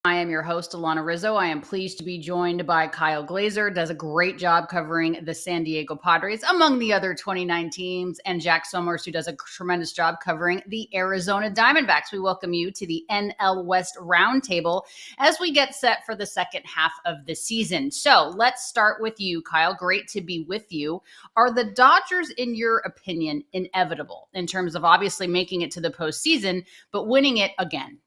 I am your host, Alanna Rizzo. I am pleased to be joined by Kyle Glaser, does a great job covering the San Diego Padres, among the other 29 teams, and Jack Sommers, who does a tremendous job covering the Arizona Diamondbacks. We welcome you to the NL West Roundtable as we get set for the second half of the season. So let's start with you, Kyle. Great to be with you. Are the Dodgers, in your opinion, inevitable in terms of obviously making it to the postseason, but winning it again?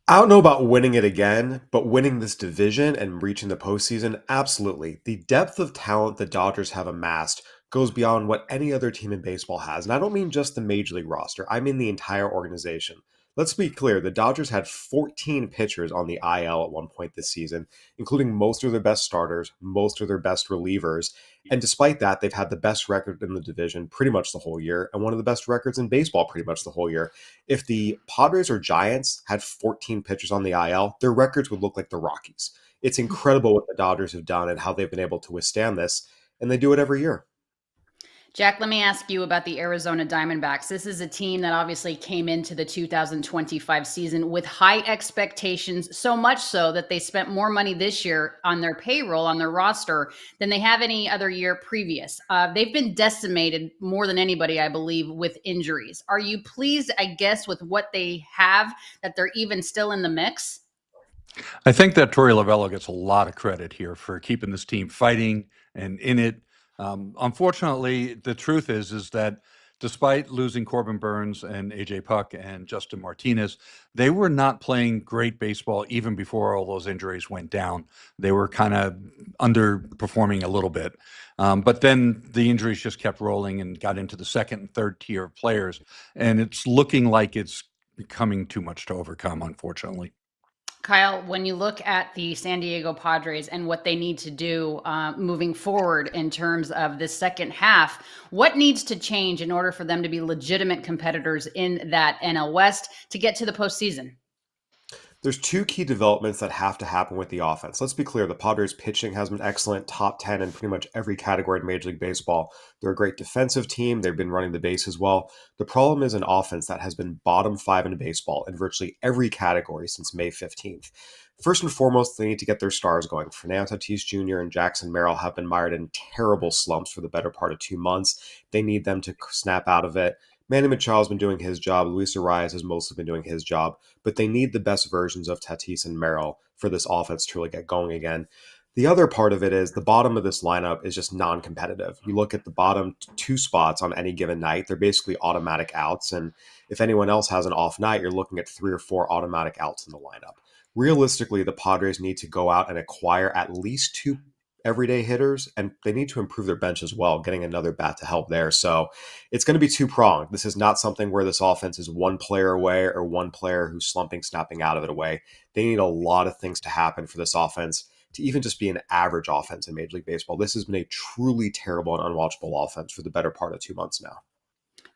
I don't know about winning it again, but winning this division and reaching the postseason, absolutely. The depth of talent the Dodgers have amassed goes beyond what any other team in baseball has. And I don't mean just the major league roster, I mean the entire organization. Let's be clear, the Dodgers had 14 pitchers on the IL at one point this season, including most of their best starters, most of their best relievers. And despite that, they've had the best record in the division pretty much the whole year, and one of the best records in baseball pretty much the whole year. If the Padres or Giants had 14 pitchers on the IL, their records would look like the Rockies. It's incredible what the Dodgers have done and how they've been able to withstand this, and they do it every year. Jack, let me ask you about the Arizona Diamondbacks. This is a team that obviously came into the 2025 season with high expectations, so much so that they spent more money this year on their payroll, on their roster, than they have any other year previous. They've been decimated more than anybody, I believe, with injuries. Are you pleased, I guess, with what they have, that they're even still in the mix? I think that Torey Lovullo gets a lot of credit here for keeping this team fighting and in it. Unfortunately, the truth is that despite losing Corbin Burns and AJ Puck and Justin Martinez, they were not playing great baseball even before all those injuries went down. They were kind of underperforming a little bit. But then the injuries just kept rolling and got into the second and third tier of players. And it's looking like it's becoming too much to overcome, unfortunately. Kyle, when you look at the San Diego Padres and what they need to do moving forward in terms of this second half, what needs to change in order for them to be legitimate competitors in that NL West to get to the postseason? There's two key developments that have to happen with the offense. Let's be clear, the Padres pitching has been excellent, top 10 in pretty much every category in Major League Baseball. They're a great defensive team. They've been running the base as well. The problem is an offense that has been bottom five in baseball in virtually every category since May 15th. First and foremost, they need to get their stars going. Fernando Tatis Jr. and Jackson Merrill have been mired in terrible slumps for the better part of 2 months. They need them to snap out of it. Manny Machado's been doing his job. Luis Arias has mostly been doing his job, but they need the best versions of Tatis and Merrill for this offense to really get going again. The other part of it is the bottom of this lineup is just non-competitive. You look at the bottom two spots on any given night, they're basically automatic outs. And if anyone else has an off night, you're looking at 3 or 4 automatic outs in the lineup. Realistically, the Padres need to go out and acquire at least two everyday hitters, and they need to improve their bench as well, getting another bat to help there. So it's going to be two-pronged. This is not something where this offense is one player away or one player who's slumping, snapping out of it away. They need a lot of things to happen for this offense to even just be an average offense in Major League Baseball. This has been a truly terrible and unwatchable offense for the better part of 2 months now.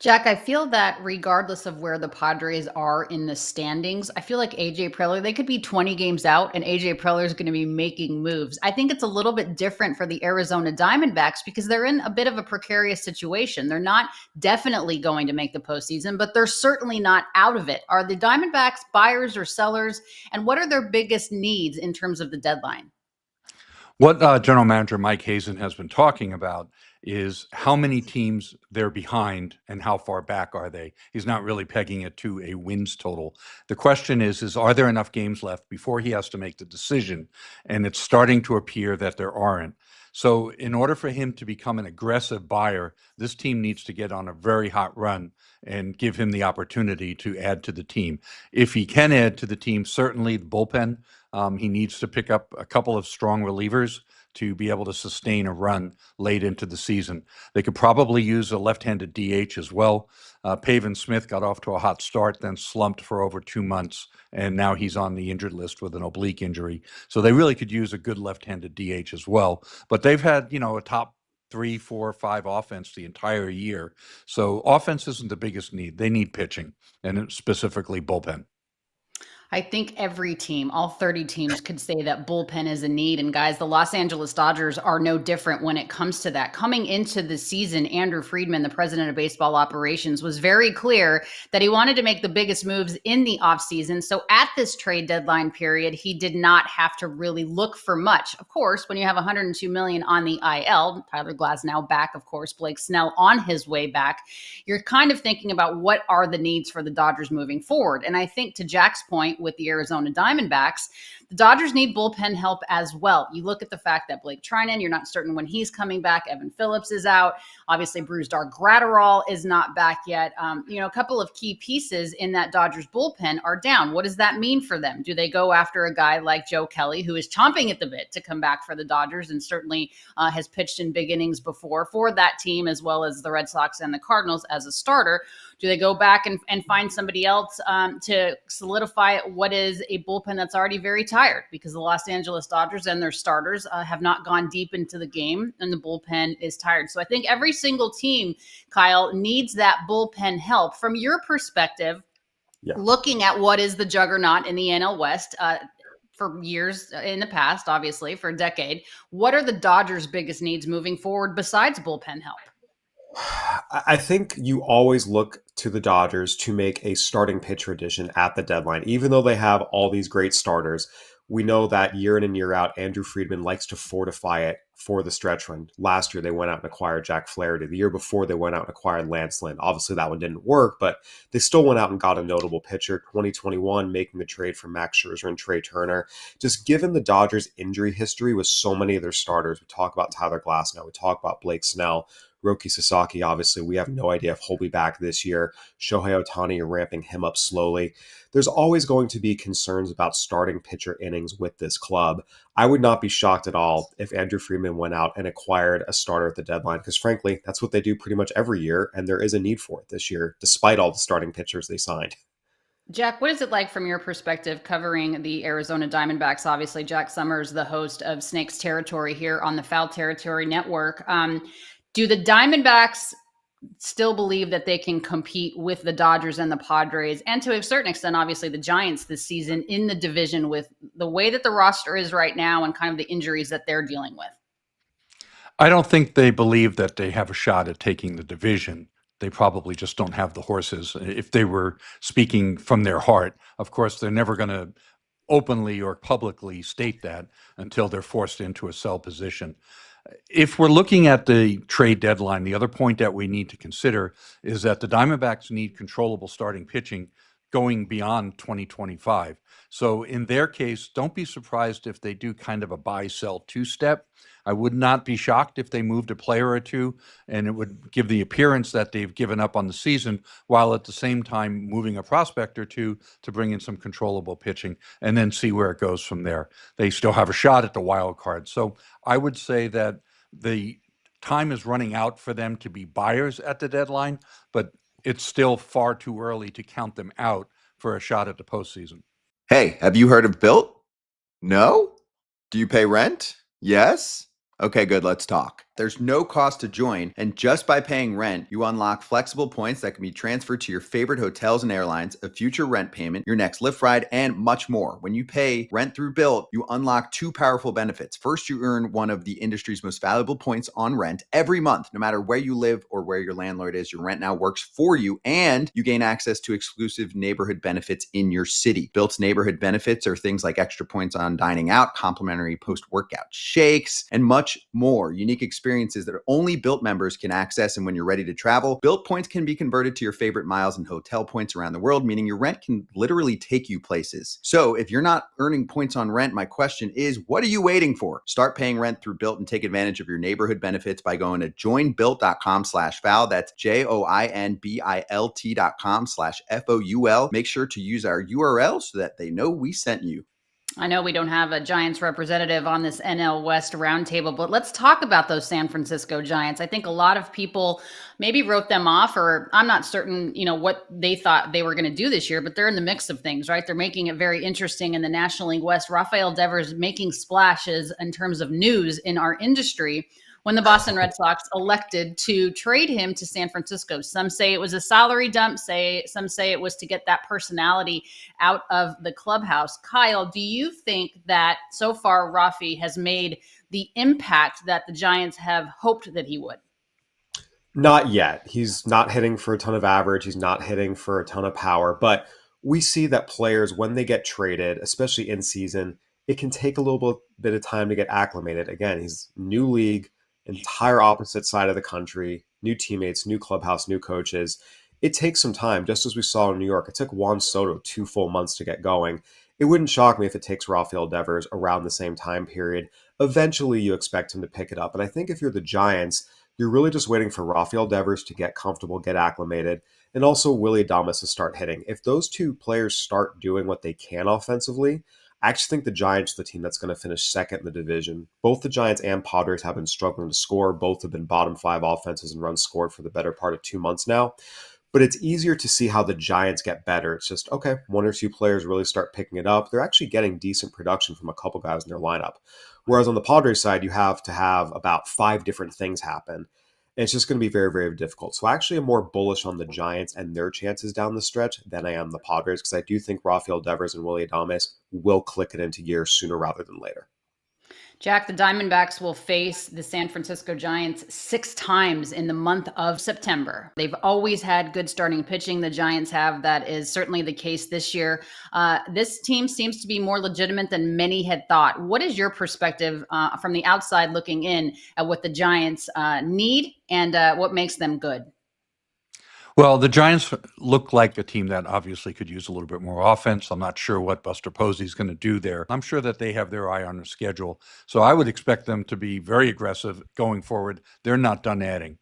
Jack, I feel that regardless of where the Padres are in the standings, I feel like AJ Preller, they could be 20 games out and AJ Preller is going to be making moves. I think it's a little bit different for the Arizona Diamondbacks because they're in a bit of a precarious situation. They're not definitely going to make the postseason, but they're certainly not out of it. Are the Diamondbacks buyers or sellers? And what are their biggest needs in terms of the deadline? What General Manager Mike Hazen has been talking about is how many teams they're behind and how far back are they. He's not really pegging it to a wins total. The question is are there enough games left before he has to make the decision? And it's starting to appear that there aren't. So in order for him to become an aggressive buyer, this team needs to get on a very hot run and give him the opportunity to add to the team. If he can add to the team, certainly the bullpen. He needs to pick up a couple of strong relievers to be able to sustain a run late into the season. They could probably use a left-handed DH as well. Pavin Smith got off to a hot start, then slumped for over 2 months, and now he's on the injured list with an oblique injury. So they really could use a good left-handed DH as well. But they've had, a top 3, 4, 5 offense the entire year. So offense isn't the biggest need. They need pitching, and specifically bullpen. I think every team, all 30 teams, could say that bullpen is a need. And guys, the Los Angeles Dodgers are no different when it comes to that. Coming into the season, Andrew Friedman, the president of baseball operations, was very clear that he wanted to make the biggest moves in the offseason. So at this trade deadline period, he did not have to really look for much. Of course, when you have 102 million on the IL, Tyler Glasnow back, of course, Blake Snell on his way back, you're kind of thinking about what are the needs for the Dodgers moving forward. And I think to Jack's point, with the Arizona Diamondbacks, the Dodgers need bullpen help as well. You look at the fact that Blake Trinan, you're not certain when he's coming back. Evan Phillips is out. Obviously, Brusdar Graterol is not back yet. A couple of key pieces in that Dodgers bullpen are down. What does that mean for them? Do they go after a guy like Joe Kelly, who is chomping at the bit to come back for the Dodgers and certainly has pitched in big innings before for that team, as well as the Red Sox and the Cardinals as a starter? Do they go back and find somebody else to solidify what is a bullpen that's already very tired? Because the Los Angeles Dodgers and their starters have not gone deep into the game, and the bullpen is tired. So I think every single team, Kyle, needs that bullpen help. From your perspective, looking at what is the juggernaut in the NL West, for years in the past, obviously, for a decade, what are the Dodgers' biggest needs moving forward besides bullpen help? I think you always look to the Dodgers to make a starting pitcher addition at the deadline. Even though they have all these great starters, we know that year in and year out, Andrew Friedman likes to fortify it for the stretch run. Last year, they went out and acquired Jack Flaherty. The year before, they went out and acquired Lance Lynn. Obviously, that one didn't work, but they still went out and got a notable pitcher. 2021, making the trade for Max Scherzer and Trey Turner. Just given the Dodgers' injury history with so many of their starters, we talk about Tyler Glasnow, we talk about Blake Snell, Roki Sasaki, obviously, we have no idea if he'll be back this year. Shohei Ohtani, are ramping him up slowly. There's always going to be concerns about starting pitcher innings with this club. I would not be shocked at all if Andrew Friedman went out and acquired a starter at the deadline, because frankly, that's what they do pretty much every year, and there is a need for it this year, despite all the starting pitchers they signed. Jack, what is it like from your perspective covering the Arizona Diamondbacks? Obviously, Jack Sommers, the host of Snakes Territory here on the Foul Territory Network. Do the Diamondbacks still believe that they can compete with the Dodgers and the Padres, and to a certain extent, obviously, the Giants this season in the division with the way that the roster is right now and kind of the injuries that they're dealing with? I don't think they believe that they have a shot at taking the division. They probably just don't have the horses. If they were speaking from their heart, of course, they're never going to openly or publicly state that until they're forced into a sell position. If we're looking at the trade deadline, the other point that we need to consider is that the Diamondbacks need controllable starting pitching going beyond 2025. So in their case, don't be surprised if they do kind of a buy, sell, two-step. I would not be shocked if they moved a player or two, and it would give the appearance that they've given up on the season, while at the same time moving a prospect or two to bring in some controllable pitching and then see where it goes from there. They still have a shot at the wild card. So I would say that the time is running out for them to be buyers at the deadline, but it's still far too early to count them out for a shot at the postseason. Hey, have you heard of Built? No? Do you pay rent? Yes? Okay, good. Let's talk. There's no cost to join, and just by paying rent, you unlock flexible points that can be transferred to your favorite hotels and airlines, a future rent payment, your next Lyft ride, and much more. When you pay rent through Built, you unlock two powerful benefits. First, you earn one of the industry's most valuable points on rent every month. No matter where you live or where your landlord is, your rent now works for you, and you gain access to exclusive neighborhood benefits in your city. Built's neighborhood benefits are things like extra points on dining out, complimentary post-workout shakes, and much more. Unique experiences that only Built members can access. And when you're ready to travel, Built points can be converted to your favorite miles and hotel points around the world, meaning your rent can literally take you places. So if you're not earning points on rent, my question is, what are you waiting for? Start paying rent through Built and take advantage of your neighborhood benefits by going to joinbuilt.com/foul. That's joinbilt.com/FOUL. Make sure to use our URL so that they know we sent you. I know we don't have a Giants representative on this NL West roundtable, but let's talk about those San Francisco Giants. I think a lot of people maybe wrote them off, or I'm not certain, what they thought they were going to do this year, but they're in the mix of things, right? They're making it very interesting in the National League West. Rafael Devers making splashes in terms of news in our industry. when the Boston Red Sox elected to trade him to San Francisco. Some say it was a salary dump, some say it was to get that personality out of the clubhouse. Kyle, do you think that so far Rafi has made the impact that the Giants have hoped that he would? Not yet. He's not hitting for a ton of average. He's not hitting for a ton of power. But we see that players, when they get traded, especially in season, it can take a little bit of time to get acclimated. Again, he's new league, entire opposite side of the country, new teammates, new clubhouse, new coaches. It takes some time, just as we saw in New York. It took Juan Soto 2 full months to get going. It wouldn't shock me if it takes Rafael Devers around the same time period. Eventually, you expect him to pick it up. And I think if you're the Giants, you're really just waiting for Rafael Devers to get comfortable, get acclimated, and also Willie Adames to start hitting. If those two players start doing what they can offensively, I actually think the Giants are the team that's going to finish second in the division. Both the Giants and Padres have been struggling to score. Both have been bottom five offenses and runs scored for the better part of 2 months now. But it's easier to see how the Giants get better. It's just, okay, one or two players really start picking it up. They're actually getting decent production from a couple guys in their lineup. Whereas on the Padres side, you have to have about 5 different things happen. And it's just going to be very, very difficult. So I actually am more bullish on the Giants and their chances down the stretch than I am the Padres, because I do think Rafael Devers and Willie Adames will click it into gear sooner rather than later. Jack, the Diamondbacks will face the San Francisco Giants 6 times in the month of September. They've always had good starting pitching. The Giants have. That is certainly the case this year. This team seems to be more legitimate than many had thought. What is your perspective from the outside looking in at what the Giants need and what makes them good? Well, the Giants look like a team that obviously could use a little bit more offense. I'm not sure what Buster Posey's going to do there. I'm sure that they have their eye on their schedule. So I would expect them to be very aggressive going forward. They're not done adding.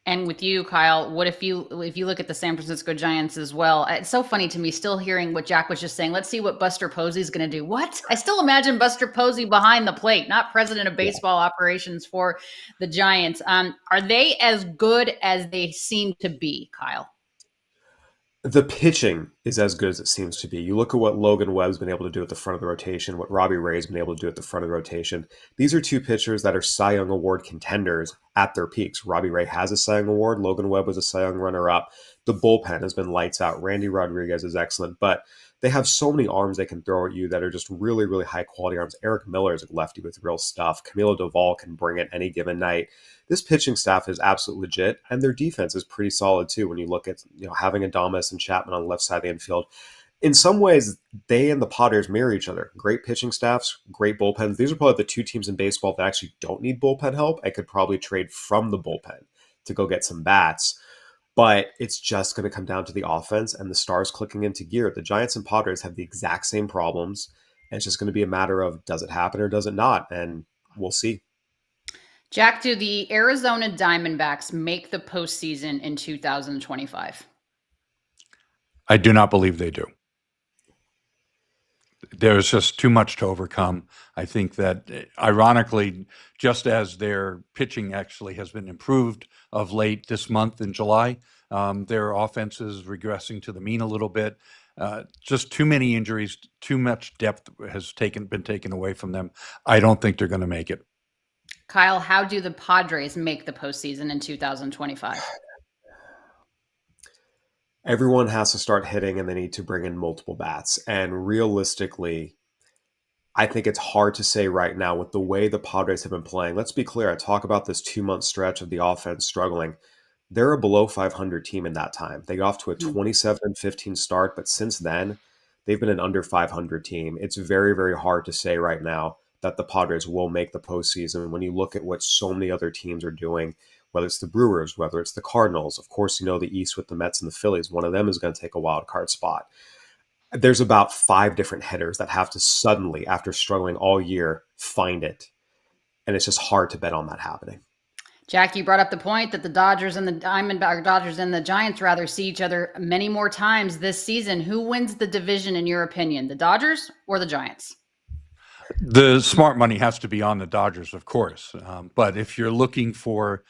And with you, Kyle, what if you look at the San Francisco Giants as well? It's so funny to me still hearing what Jack was just saying. Let's see what Buster Posey's going to do. What? I still imagine Buster Posey behind the plate, not president of baseball operations for the Giants. Are they as good as they seem to be, Kyle? The pitching is as good as it seems to be. You look at what Logan Webb's been able to do at the front of the rotation, what Robbie Ray's been able to do at the front of the rotation. These are two pitchers that are Cy Young Award contenders at their peaks. Robbie Ray has a Cy Young Award. Logan Webb was a Cy Young runner-up. The bullpen has been lights out. Randy Rodriguez is excellent, but they have so many arms they can throw at you that are just really, really high-quality arms. Eric Miller is a lefty with real stuff. Camilo Doval can bring it any given night. This pitching staff is absolutely legit, and their defense is pretty solid too. When you look at having Adames and Chapman on the left side of the infield, in some ways they and the Padres mirror each other. Great pitching staffs, great bullpens. These are probably the two teams in baseball that actually don't need bullpen help. I could probably trade from the bullpen to go get some bats, but it's just going to come down to the offense and the stars clicking into gear. The Giants and Padres have the exact same problems, and it's just going to be a matter of does it happen or does it not, and we'll see. Jack, do the Arizona Diamondbacks make the postseason in 2025? I do not believe they do. There's just too much to overcome. I think that, ironically, just as their pitching actually has been improved of late this month in July, their offense is regressing to the mean a little bit. Just too many injuries, too much depth has been taken away from them. I don't think they're going to make it. Kyle, how do the Padres make the postseason in 2025? Everyone has to start hitting and they need to bring in multiple bats. And realistically, I think it's hard to say right now with the way the Padres have been playing. Let's be clear. I talk about this 2-month stretch of the offense struggling. They're a below 500 team in that time. They got off to a 27-15 start, but since then, they've been an under 500 team. It's very, very hard to say right now that the Padres will make the postseason when you look at what so many other teams are doing, whether it's the Brewers, whether it's the Cardinals. Of course, the East with the Mets and the Phillies. One of them is going to take a wild card spot. There's about 5 different hitters that have to suddenly, after struggling all year, find it. And it's just hard to bet on that happening. Jack, you brought up the point that the Dodgers and the Giants rather see each other many more times this season. Who wins the division in your opinion, the Dodgers or the Giants? The smart money has to be on the Dodgers, of course. But if you're looking for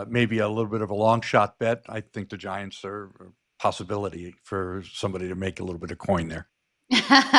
maybe a little bit of a long shot bet, I think the Giants are a possibility for somebody to make a little bit of coin there.